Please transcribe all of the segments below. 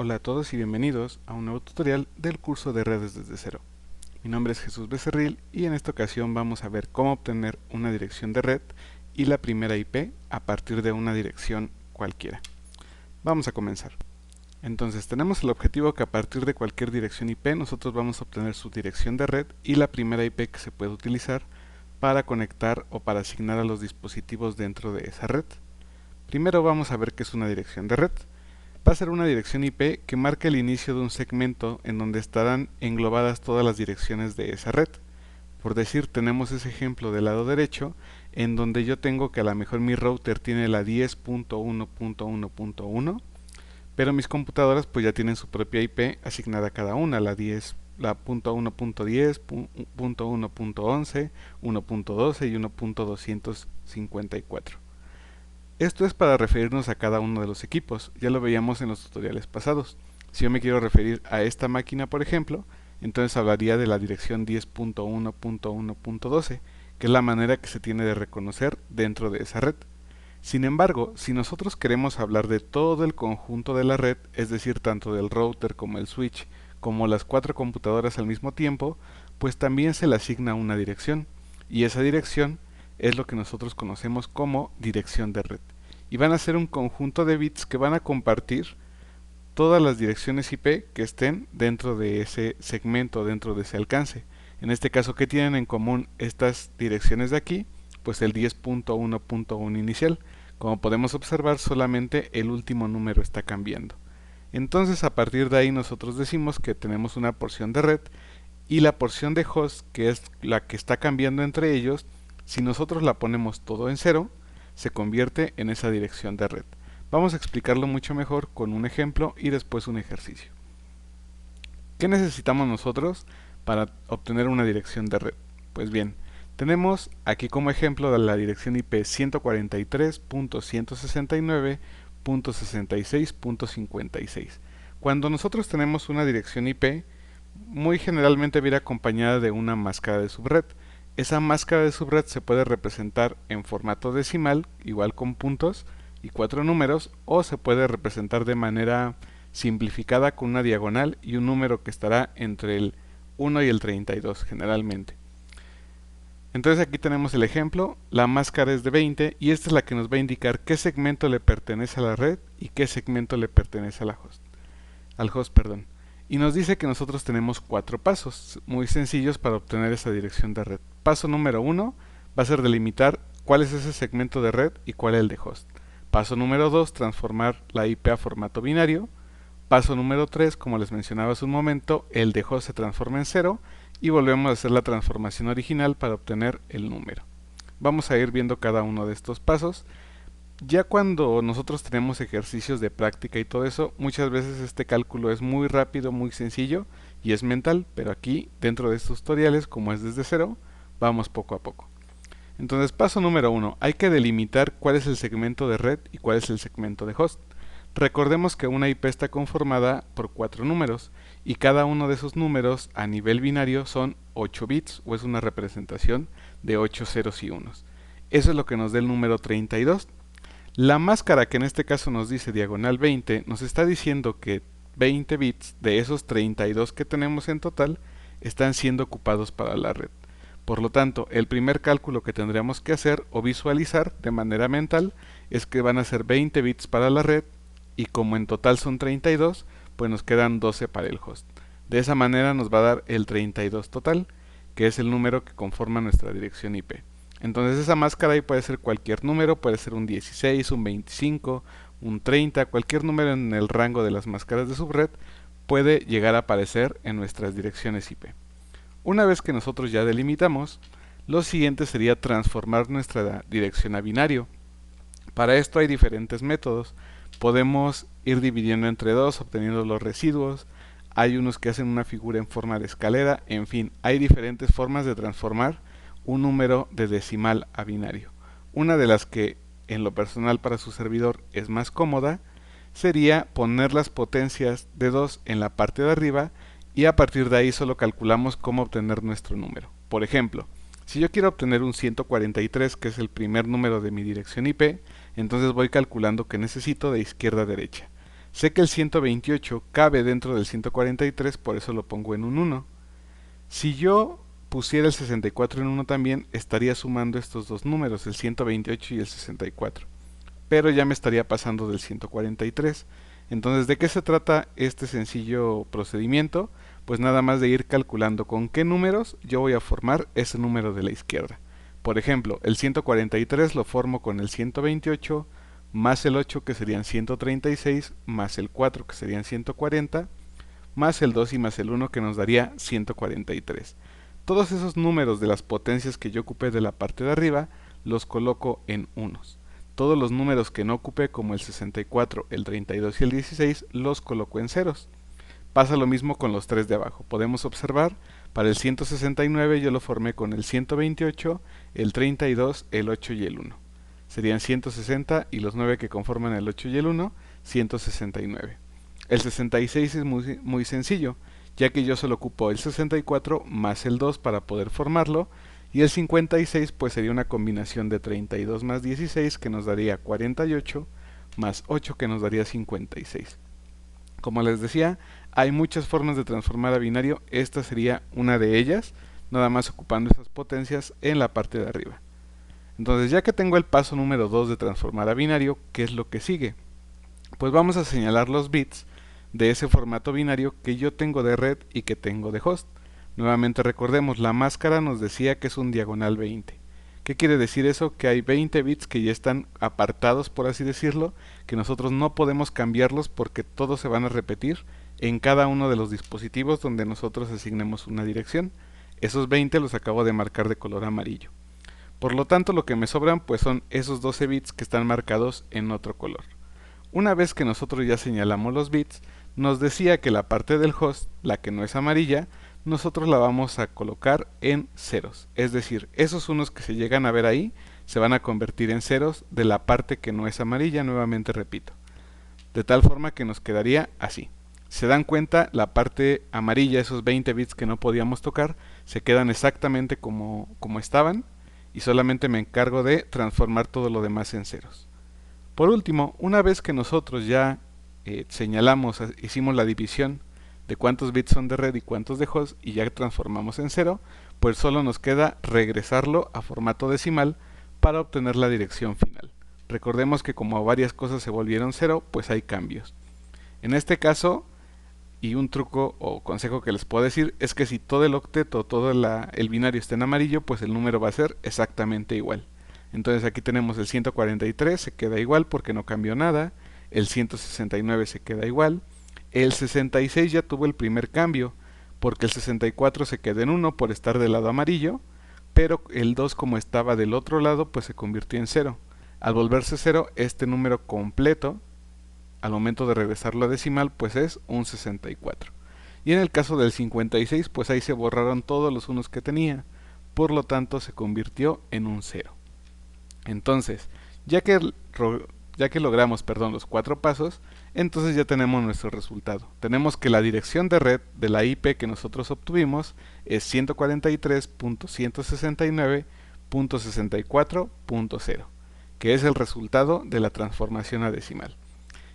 Hola a todos y bienvenidos a un nuevo tutorial del curso de redes desde cero. Mi nombre es Jesús Becerril y en esta ocasión vamos a ver cómo obtener una dirección de red y la primera IP a partir de una dirección cualquiera. Vamos a comenzar. Entonces tenemos el objetivo que a partir de cualquier dirección IP nosotros vamos a obtener su dirección de red y la primera IP que se puede utilizar para conectar o para asignar a los dispositivos dentro de esa red. Primero vamos a ver qué es una dirección de red. Va a ser una dirección IP que marca el inicio de un segmento en donde estarán englobadas todas las direcciones de esa red. Por decir, tenemos ese ejemplo del lado derecho, en donde yo tengo que a lo mejor mi router tiene la 10.1.1.1, pero mis computadoras pues ya tienen su propia IP asignada a cada una, la .1.10, .1.11, 1.12 y 1.254. Esto es para referirnos a cada uno de los equipos, ya lo veíamos en los tutoriales pasados. Si yo me quiero referir a esta máquina, por ejemplo, entonces hablaría de la dirección 10.1.1.12, que es la manera que se tiene de reconocer dentro de esa red. Sin embargo, si nosotros queremos hablar de todo el conjunto de la red, es decir, tanto del router como el switch, como las 4 computadoras al mismo tiempo, pues también se le asigna una dirección, y esa dirección es lo que nosotros conocemos como dirección de red. Y van a ser un conjunto de bits que van a compartir todas las direcciones IP que estén dentro de ese segmento, dentro de ese alcance. En este caso, ¿qué tienen en común estas direcciones de aquí? Pues el 10.1.1 inicial. Como podemos observar, solamente el último número está cambiando. Entonces, a partir de ahí nosotros decimos que tenemos una porción de red y la porción de host, que es la que está cambiando entre ellos, si nosotros la ponemos todo en cero, se convierte en esa dirección de red. Vamos a explicarlo mucho mejor con un ejemplo y después un ejercicio. ¿Qué necesitamos nosotros para obtener una dirección de red? Pues bien, tenemos aquí como ejemplo la dirección IP 143.169.66.56. Cuando nosotros tenemos una dirección IP, muy generalmente viene acompañada de una máscara de subred. Esa máscara de subred se puede representar en formato decimal, igual con puntos y 4 números, o se puede representar de manera simplificada con una diagonal y un número que estará entre el 1 y el 32 generalmente. Entonces aquí tenemos el ejemplo, la máscara es de 20 y esta es la que nos va a indicar qué segmento le pertenece a la red y qué segmento le pertenece al host. Y nos dice que nosotros tenemos 4 pasos muy sencillos para obtener esa dirección de red. Paso número 1 va a ser delimitar cuál es ese segmento de red y cuál es el de host. Paso número 2, transformar la IP a formato binario. Paso número 3, como les mencionaba hace un momento, el de host se transforma en 0 y volvemos a hacer la transformación original para obtener el número. Vamos a ir viendo cada uno de estos pasos. Ya cuando nosotros tenemos ejercicios de práctica y todo eso, muchas veces este cálculo es muy rápido, muy sencillo y es mental, pero aquí dentro de estos tutoriales, como es desde cero, vamos poco a poco. Entonces, paso número 1, hay que delimitar cuál es el segmento de red y cuál es el segmento de host. Recordemos que una IP está conformada por 4 números y cada uno de esos números a nivel binario son 8 bits o es una representación de 8 ceros y unos. Eso es lo que nos da el número 32. La máscara, que en este caso nos dice diagonal 20, nos está diciendo que 20 bits de esos 32 que tenemos en total están siendo ocupados para la red. Por lo tanto, el primer cálculo que tendríamos que hacer o visualizar de manera mental es que van a ser 20 bits para la red y como en total son 32, pues nos quedan 12 para el host. De esa manera nos va a dar el 32 total, que es el número que conforma nuestra dirección IP. Entonces esa máscara ahí puede ser cualquier número, puede ser un 16, un 25, un 30, cualquier número en el rango de las máscaras de subred puede llegar a aparecer en nuestras direcciones IP. Una vez que nosotros ya delimitamos, lo siguiente sería transformar nuestra dirección a binario. Para esto hay diferentes métodos. Podemos ir dividiendo entre dos, obteniendo los residuos. Hay unos que hacen una figura en forma de escalera. En fin, hay diferentes formas de transformar un número de decimal a binario. Una de las que en lo personal para su servidor es más cómoda sería poner las potencias de 2 en la parte de arriba y a partir de ahí solo calculamos cómo obtener nuestro número. Por ejemplo, si yo quiero obtener un 143, que es el primer número de mi dirección IP, entonces voy calculando que necesito de izquierda a derecha. Sé que el 128 cabe dentro del 143, por eso lo pongo en un 1. Si yo pusiera el 64 en 1 también, estaría sumando estos dos números, el 128 y el 64. Pero ya me estaría pasando del 143. Entonces, ¿de qué se trata este sencillo procedimiento? Pues nada más de ir calculando con qué números yo voy a formar ese número de la izquierda. Por ejemplo, el 143 lo formo con el 128, más el 8 que serían 136, más el 4 que serían 140, más el 2 y más el 1 que nos daría 143. Todos esos números de las potencias que yo ocupé de la parte de arriba los coloco en unos. Todos los números que no ocupé, como el 64, el 32 y el 16, los coloco en ceros. Pasa lo mismo con los tres de abajo. Podemos observar, para el 169 yo lo formé con el 128, el 32, el 8 y el 1. Serían 160 y los 9 que conforman el 8 y el 1, 169. El 66 es muy sencillo, ya que yo solo ocupo el 64 más el 2 para poder formarlo, y el 56 pues sería una combinación de 32 más 16 que nos daría 48, más 8 que nos daría 56. Como les decía, hay muchas formas de transformar a binario, esta sería una de ellas, nada más ocupando esas potencias en la parte de arriba. Entonces, ya que tengo el paso número 2 de transformar a binario, ¿qué es lo que sigue? Pues vamos a señalar los bits de ese formato binario que yo tengo de red y que tengo de host. Nuevamente recordemos, la máscara nos decía que es un diagonal 20. ¿Qué quiere decir eso? Que hay 20 bits que ya están apartados, por así decirlo, que nosotros no podemos cambiarlos porque todos se van a repetir en cada uno de los dispositivos donde nosotros asignemos una dirección. Esos 20 los acabo de marcar de color amarillo. Por lo tanto, lo que me sobran pues son esos 12 bits que están marcados en otro color. Una vez que nosotros ya señalamos los bits, nos decía que la parte del host, la que no es amarilla, nosotros la vamos a colocar en ceros. Es decir, esos unos que se llegan a ver ahí se van a convertir en ceros de la parte que no es amarilla, nuevamente repito. De tal forma que nos quedaría así. Se dan cuenta, la parte amarilla, esos 20 bits que no podíamos tocar, se quedan exactamente como estaban y solamente me encargo de transformar todo lo demás en ceros. Por último, una vez que nosotros ya señalamos, hicimos la división de cuántos bits son de red y cuántos de host y ya transformamos en cero, pues solo nos queda regresarlo a formato decimal para obtener la dirección final. Recordemos que como varias cosas se volvieron cero, pues hay cambios. En este caso, y un truco o consejo que les puedo decir es que si todo el octeto, todo el binario está en amarillo, pues el número va a ser exactamente igual. Entonces aquí tenemos el 143, se queda igual porque no cambió nada, el 169 se queda igual, el 66 ya tuvo el primer cambio, porque el 64 se queda en 1 por estar del lado amarillo, pero el 2 como estaba del otro lado, pues se convirtió en 0. Al volverse 0, este número completo, al momento de regresarlo a decimal, pues es un 64. Y en el caso del 56, pues ahí se borraron todos los unos que tenía, por lo tanto se convirtió en un 0. Entonces, ya que logramos los 4 pasos, entonces ya tenemos nuestro resultado. Tenemos que la dirección de red de la IP que nosotros obtuvimos es 143.169.64.0, que es el resultado de la transformación a decimal.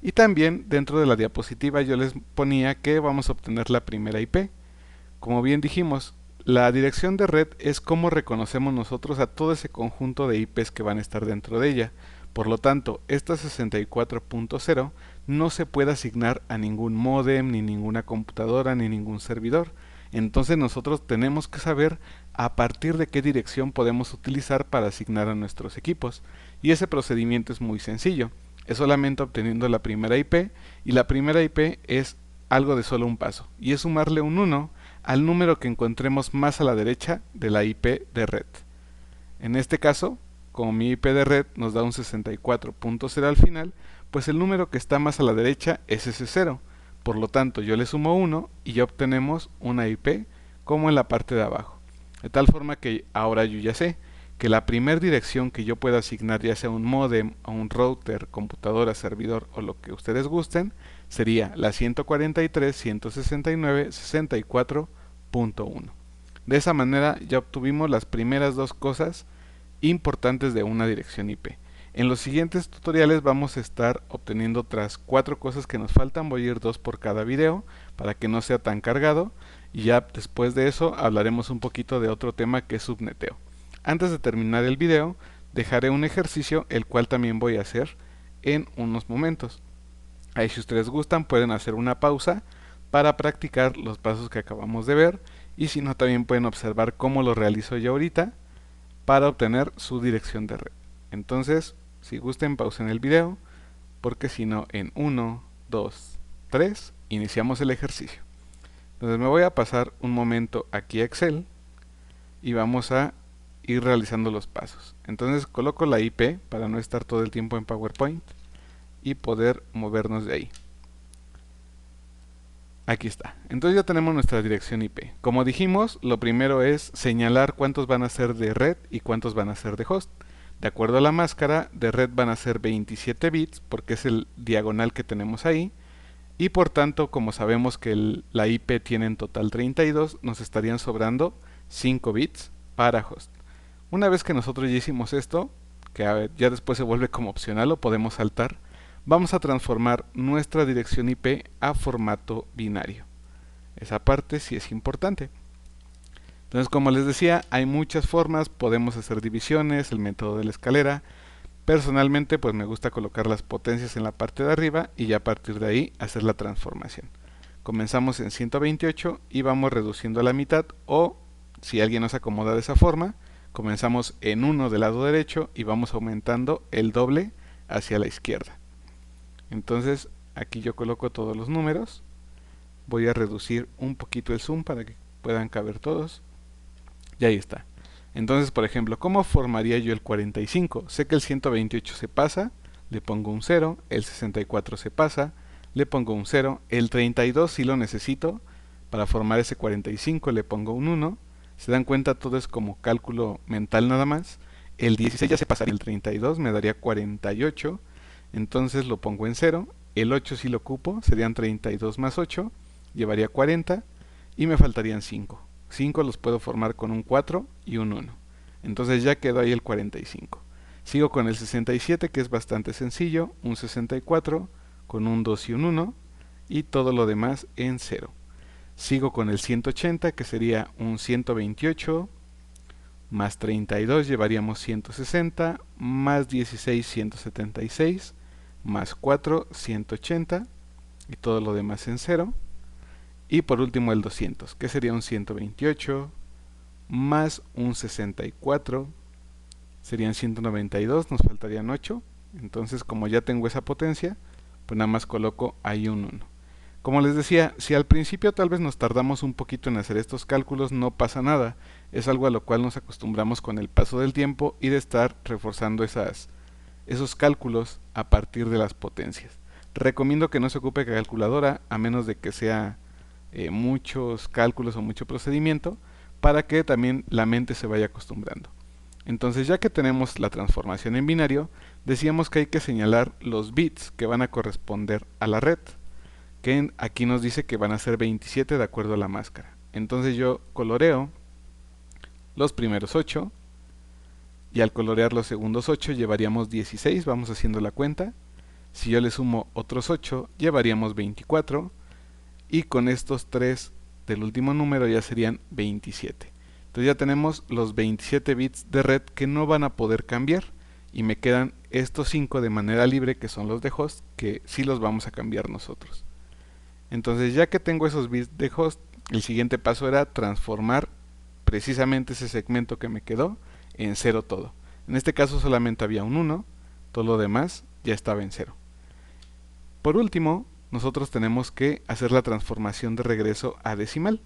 Y también dentro de la diapositiva yo les ponía que vamos a obtener la primera IP. Como bien dijimos, la dirección de red es cómo reconocemos nosotros a todo ese conjunto de IPs que van a estar dentro de ella. Por lo tanto, esta 64.0 no se puede asignar a ningún módem, ni ninguna computadora, ni ningún servidor. Entonces nosotros tenemos que saber a partir de qué dirección podemos utilizar para asignar a nuestros equipos. Y ese procedimiento es muy sencillo. Es solamente obteniendo la primera IP, y la primera IP es algo de solo un paso, y es sumarle un 1 al número que encontremos más a la derecha de la IP de red. En este caso, como mi IP de red nos da un 64.0 al final, pues el número que está más a la derecha es ese 0. Por lo tanto, yo le sumo 1 y ya obtenemos una IP como en la parte de abajo. De tal forma que ahora yo ya sé que la primera dirección que yo pueda asignar, ya sea un módem o un router, computadora, servidor o lo que ustedes gusten, sería la 143.169.64.1. De esa manera ya obtuvimos las primeras dos cosas importantes de una dirección IP. En los siguientes tutoriales vamos a estar obteniendo otras 4 cosas que nos faltan. Voy a ir 2 por cada video para que no sea tan cargado, y ya después de eso hablaremos un poquito de otro tema que es subneteo. Antes de terminar el video dejaré un ejercicio el cual también voy a hacer en unos momentos. Ahí, si ustedes gustan, pueden hacer una pausa para practicar los pasos que acabamos de ver, y si no, también pueden observar cómo lo realizo yo ahorita para obtener su dirección de red. Entonces, si gusten, pausen el video, porque si no, en 1, 2, 3 iniciamos el ejercicio. Entonces me voy a pasar un momento aquí a Excel y vamos a ir realizando los pasos. Entonces coloco la IP para no estar todo el tiempo en PowerPoint y poder movernos de ahí. Aquí está. Entonces ya tenemos nuestra dirección IP. Como dijimos, lo primero es señalar cuántos van a ser de red y cuántos van a ser de host. De acuerdo a la máscara, de red van a ser 27 bits porque es el diagonal que tenemos ahí, y por tanto, como sabemos que la IP tiene en total 32, nos estarían sobrando 5 bits para host. Una vez que nosotros ya hicimos esto, que ya después se vuelve como opcional, lo podemos saltar, vamos a transformar nuestra dirección IP a formato binario. Esa parte sí es importante. Entonces, como les decía, hay muchas formas, podemos hacer divisiones, el método de la escalera. Personalmente, pues me gusta colocar las potencias en la parte de arriba y ya a partir de ahí hacer la transformación. Comenzamos en 128 y vamos reduciendo a la mitad, o si alguien nos acomoda de esa forma, comenzamos en 1 del lado derecho y vamos aumentando el doble hacia la izquierda. Entonces, aquí yo coloco todos los números. Voy a reducir un poquito el zoom para que puedan caber todos. Y ahí está. Entonces, por ejemplo, ¿cómo formaría yo el 45? Sé que el 128 se pasa, le pongo un 0, el 64 se pasa, le pongo un 0, el 32 sí lo necesito, para formar ese 45 le pongo un 1, se dan cuenta, todo es como cálculo mental nada más. El 16 ya se pasaría el 32, me daría 48, entonces lo pongo en 0, el 8 sí lo ocupo, serían 32 más 8, llevaría 40, y me faltarían 5. 5 los puedo formar con un 4 y un 1. Entonces ya quedó ahí el 45. Sigo con el 67, que es bastante sencillo, un 64 con un 2 y un 1, y todo lo demás en 0. Sigo con el 180, que sería un 128 más 32 llevaríamos 160, más 16 176, más 4 180, y todo lo demás en 0. Y por último el 200, que sería un 128 más un 64, serían 192, nos faltarían 8. Entonces, como ya tengo esa potencia, pues nada más coloco ahí un 1. Como les decía, si al principio tal vez nos tardamos un poquito en hacer estos cálculos, no pasa nada. Es algo a lo cual nos acostumbramos con el paso del tiempo y de estar reforzando esos cálculos a partir de las potencias. Recomiendo que no se ocupe calculadora, a menos de que sea muchos cálculos o mucho procedimiento, para que también la mente se vaya acostumbrando. Entonces, ya que tenemos la transformación en binario, decíamos que hay que señalar los bits que van a corresponder a la red, que aquí nos dice que van a ser 27 de acuerdo a la máscara. Entonces yo coloreo los primeros 8, y al colorear los segundos 8 llevaríamos 16, vamos haciendo la cuenta. Si yo le sumo otros 8, llevaríamos 24, y con estos 3 del último número ya serían 27. Entonces ya tenemos los 27 bits de red que no van a poder cambiar, y me quedan estos 5 de manera libre, que son los de host, que sí los vamos a cambiar nosotros. Entonces, ya que tengo esos bits de host, el siguiente paso era transformar precisamente ese segmento que me quedó en 0 todo. En este caso solamente había un 1, todo lo demás ya estaba en 0. Por último, nosotros tenemos que hacer la transformación de regreso a decimal.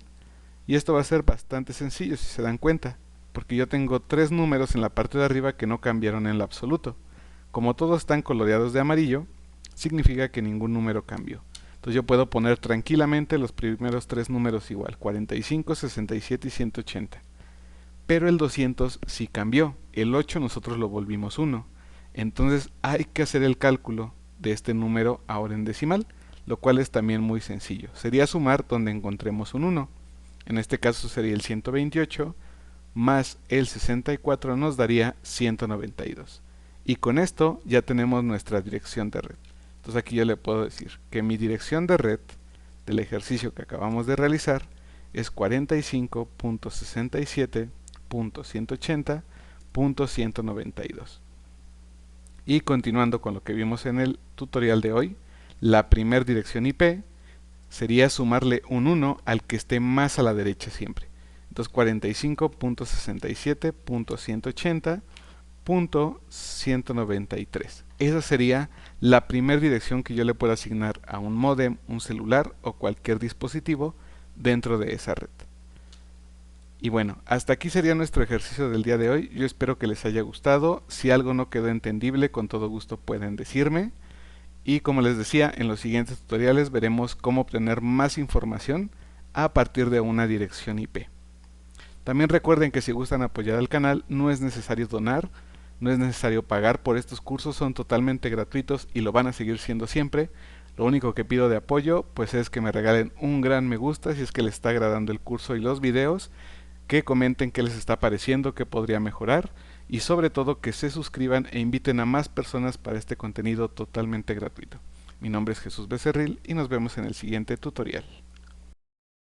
Y esto va a ser bastante sencillo, si se dan cuenta, porque yo tengo 3 números en la parte de arriba que no cambiaron en lo absoluto. Como todos están coloreados de amarillo, significa que ningún número cambió. Entonces yo puedo poner tranquilamente los primeros 3 números igual, 45, 67 y 180. Pero el 200 sí cambió, el 8 nosotros lo volvimos 1. Entonces hay que hacer el cálculo de este número ahora en decimal, lo cual es también muy sencillo. Sería sumar donde encontremos un 1. En este caso sería el 128 más el 64 nos daría 192. Y con esto ya tenemos nuestra dirección de red. Entonces aquí yo le puedo decir que mi dirección de red del ejercicio que acabamos de realizar es 45.67.180.192. Y continuando con lo que vimos en el tutorial de hoy, la primera dirección IP sería sumarle un 1 al que esté más a la derecha siempre. Entonces 45.67.180.193. Esa sería la primera dirección que yo le puedo asignar a un módem, un celular o cualquier dispositivo dentro de esa red. Y bueno, hasta aquí sería nuestro ejercicio del día de hoy. Yo espero que les haya gustado. Si algo no quedó entendible, con todo gusto pueden decirme. Y como les decía, en los siguientes tutoriales veremos cómo obtener más información a partir de una dirección IP. También recuerden que si gustan apoyar al canal, no es necesario donar, no es necesario pagar por estos cursos, son totalmente gratuitos y lo van a seguir siendo siempre. Lo único que pido de apoyo pues es que me regalen un gran me gusta si es que les está agradando el curso y los videos, que comenten qué les está pareciendo, qué podría mejorar y sobre todo que se suscriban e inviten a más personas para este contenido totalmente gratuito. Mi nombre es Jesús Becerril y nos vemos en el siguiente tutorial.